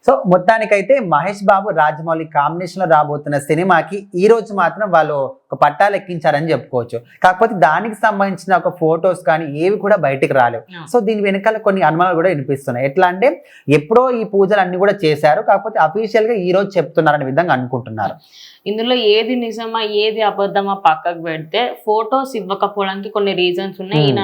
So మొత్తానికైతే Mahesh Babu Rajamouli combination లో రాబోతున్న సినిమాకి ఈ రోజు మాత్రం వాళ్ళు ఒక పట్టాలు ఎక్కించారని చెప్పుకోవచ్చు. కాకపోతే దానికి సంబంధించిన ఒక ఫొటోస్ కానీ ఏవి కూడా బయటికి రాలేవు. సో దీని వెనకాల కొన్ని అనుమానాలు కూడా వినిపిస్తున్నాయి. ఎట్లా అంటే ఎప్పుడో ఈ పూజలు అన్ని కూడా చేశారు, కాకపోతే అఫీషియల్ గా ఈ రోజు చెప్తున్నారనే విధంగా అనుకుంటున్నారు. ఇందులో ఏది నిజమా ఏది అబద్ధమా పక్కకు పెడితే ఫొటోస్ ఇవ్వకపోవడానికి కొన్ని రీజన్స్ ఉన్నాయి. ఈయన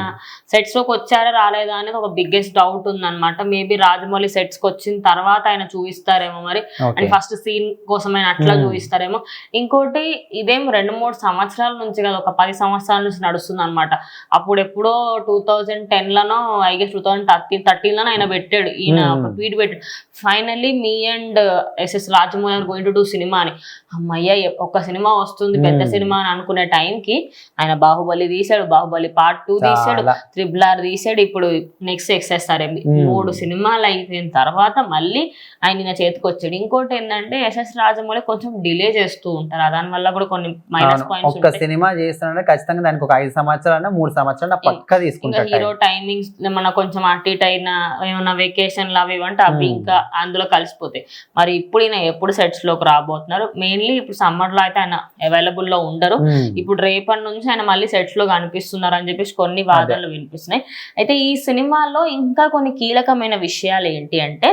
సెట్స్ లోకి వచ్చారా రాలేదా అనేది ఒక బిగ్గెస్ట్ డౌట్ ఉందన్నమాట. మేబీ రాజమౌళి సెట్స్ కి వచ్చిన తర్వాత ఆయన చూపిస్తారేమో మరి, అండ్ ఫస్ట్ సీన్ కోసం ఆయన అట్లా చూపిస్తారేమో. ఇంకోటి ఇదేం 2-3 సంవత్సరాల నుంచి కదా, ఒక 10 సంవత్సరాల నుంచి నడుస్తుంది అనమాట. అప్పుడు ఎప్పుడో 2010 ఐ గెస్ 2013 ఆయన పెట్టాడు, ఈయన ఒక ట్వీట్ పెట్టాడు, finally me and SS Rajamouli are going to do cinema అని. అమ్మయ్య ఒక సినిమా వస్తుంది పెద్ద సినిమా అని అనుకునే టైంకి ఆయన బాహుబలి తీసాడు, బాహుబలి పార్ట్ 2 తీసాడు, RRR తీసాడు, ఇప్పుడు నెక్స్ట్ XSRM 3 సినిమాలు అయిపోయిన తర్వాత మళ్ళీ ఆయన చేతికి వచ్చాడు. ఇంకోటి ఏంటంటే ఎస్ఎస్ రాజమౌళి కొంచెం డిలే చేస్తూ ఉంటారు, దాని వల్ల కూడా కొన్ని మైనస్ పాయింట్స్. ఒక సినిమా చేస్తున్నాడే ఖచ్చితంగా దానికి ఒక 5 సంవత్సరాలు 3 సంవత్సరాలు పక్కా తీసుకుంటారు. హీరో టైమింగ్స్ మన కొంచెం అటు ఇటు అయినా ఏమన్నా వెకేషన్లు అవి ఇవ్వంటే అవి ఇంకా అందులో కలిసిపోతాయి. మరి ఇప్పుడు ఈయన ఎప్పుడు సెట్స్ లోకి రాబోతున్నారు? మెయిన్లీ ఇప్పుడు సమ్మర్ లో అయితే ఆయన అవైలబుల్ లో ఉండరు. ఇప్పుడు రేపటి నుంచి ఆయన మళ్ళీ సెట్స్ లో కనిపిస్తున్నారు అని చెప్పేసి కొన్ని వాదనలు వినిపిస్తున్నాయి. అయితే ఈ సినిమాలో ఇంకా కొన్ని కీలకమైన విషయాలు ఏంటి అంటే,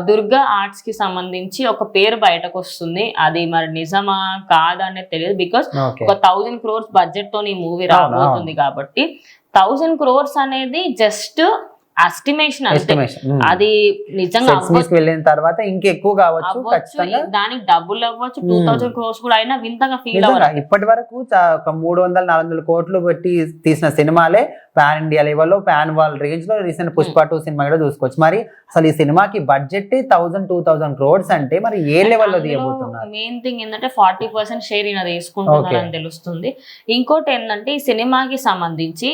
దుర్గా ఆర్ట్స్ కి సంబంధించి ఒక పేరు బయటకు వస్తుంది. అది మరి నిజమా కాదా అనేది తెలియదు. బికాస్ ఒక 1000 crores బడ్జెట్ తో ఈ మూవీ రాబోతుంది కాబట్టి 1000 crores అనేది జస్ట్ ఎస్టిమేషన్, అది నిజంగా వెళ్ళిన తర్వాత ఇంకెక్కువ కావచ్చు, దానికి డబ్బులు అవ్వచ్చు, 2000 crores కూడా అయినా వింతగా ఫీల్ అవ్వాలి. ఇప్పటి వరకు ఒక 300-400 కోట్లు పెట్టి తీసిన సినిమాలే పాన్ ఇండియా లెవెల్లో పాన్ వరల్డ్ రేంజ్ లో రీసెంట్ పుష్ప 2 సినిమా కూడా చూసుకోవచ్చు. మరి అసలు ఈ సినిమాకి బడ్జెట్ 1000-2000 crores అంటే మరి ఏ లెవెల్లో తీయబోతున్నారు? మెయిన్ థింగ్ ఏంటంటే 40% షేర్ ఈయన తీసుకుంటున్నారని తెలుస్తుంది. ఇంకోటి ఏంటంటే ఈ సినిమాకి సంబంధించి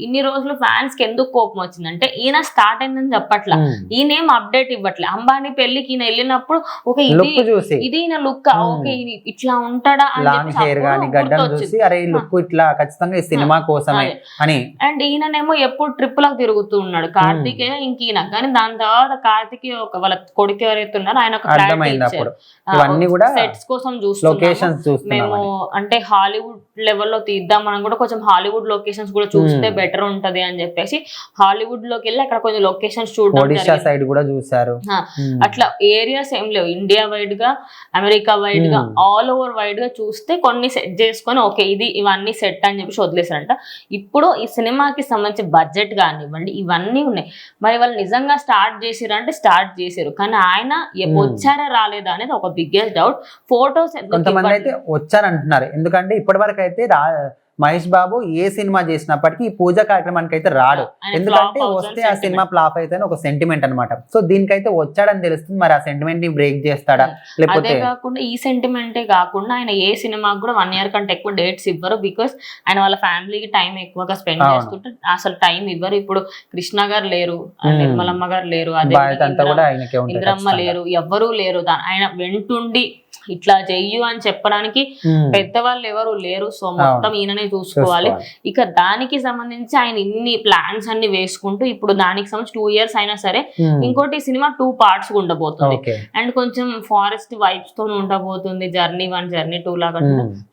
ఇన్ని రోజులు ఫ్యాన్స్ కి ఎందుకు కోపం వచ్చిందంటే, ఈయన స్టార్ట్ అయిందని చెప్పట్లా, ఈయనేం అప్డేట్ ఇవ్వట్లే. అంబానీ పెళ్లికి ఈయన వెళ్ళినప్పుడు ఒక ఇది ఈయన లుక్, ఓకే ఇట్లా ఉంటాడా సినిమా కోసమే అని. అండ్ ఈయననేమో ఎప్పుడు ట్రిప్పులకు తిరుగుతూ ఉన్నాడు కార్తికేయ ఇంకీయన, కానీ దాని తర్వాత కార్తికేయ ఒక వాళ్ళ కొడుకు ఎవరైతే ఉన్నారో ఆయన ఒక సెట్స్ కోసం చూస్తున్నాము మేము. అంటే హాలీవుడ్ లెవెల్లో తీద్దాం మనం కూడా, కొంచెం హాలీవుడ్ లొకేషన్స్ కూడా చూస్తే బెటర్ ఉంటది అని చెప్పేసి హాలీవుడ్ లోకి వెళ్ళి అక్కడ కొంచెం లొకేషన్స్ చూడడం. అట్లా ఏరియాస్ ఏం లేవు, ఇండియా వైడ్ గా అమెరికా వైడ్ గా ఆల్ ఓవర్ వైడ్ గా చూస్తే కొన్ని సెట్ చేసుకొని ఓకే ఇవన్నీ సెట్ అని చెప్పేసి వదిలేసారంట. ఇప్పుడు ఈ సినిమాకి సంబంధించి బడ్జెట్ కానివ్వండి ఇవన్నీ ఉన్నాయి. మరి వాళ్ళు నిజంగా స్టార్ట్ చేసిరు అంటే స్టార్ట్ చేశారు, కానీ ఆయన వచ్చారా రాలేదా అనేది ఒక బిగ్గెస్ట్ డౌట్. ఫోటోస్ కొంతమంది అయితే వచ్చారంటున్నారు, ఎందుకంటే ఇప్పటి వరకు అయితే మహేష్ బాబు ఏ సినిమా చేసినప్పటికీ ఈ పూజ కార్యక్రమానికి అయితే రాడు, ఎందుకంటే వస్తే ఆ సినిమా ఫ్లాప్ అయితే ఒక సెంటిమెంట్ అనమాట. సో దీనికైతే వచ్చాడని తెలుస్తుంది, మరి ఆ సెంటిమెంట్ ని బ్రేక్ చేస్తాడా లేకపోతే? కాకుండా ఈ సెంటిమెంటే కాకుండా ఆయన ఏ సినిమాకి కూడా 1 year కంటే ఎక్కువ డేట్స్ ఇవ్వరు. బికాస్ ఆయన వాళ్ళ ఫ్యామిలీకి టైం ఎక్కువగా స్పెండ్ చేస్తుంటే అసలు టైం ఇవ్వరు. ఇప్పుడు కృష్ణ గారు లేరు, నిర్మలమ్మ గారు లేరు, అదే ఇంద్రమ్మ లేరు, ఎవ్వరూ లేరు. ఆయన వెంటుండి ఇట్లా చెయ్యు అని చెప్పడానికి పెద్దవాళ్ళు ఎవరు లేరు. సో మొత్తం ఈయననే చూసుకోవాలి. ఇక దానికి సంబంధించి ఆయన ఇన్ని ప్లాన్స్ అన్ని వేసుకుంటూ ఇప్పుడు దానికి సంబంధించి 2 years అయినా సరే, ఇంకోటి సినిమా 2 parts ఉండబోతుంది. అండ్ కొంచెం ఫారెస్ట్ వైబ్స్ తో ఉండబోతుంది, జర్నీ 1 జర్నీ 2 లాగా.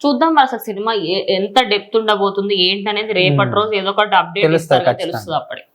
చూద్దాం అసలు సినిమా ఎంత డెప్త్ ఉండబోతుంది ఏంటనేది రేపటి రోజు ఏదో ఒకటి అప్డేట్ ఇస్తారు, తెలుస్తుంది అప్పటికి.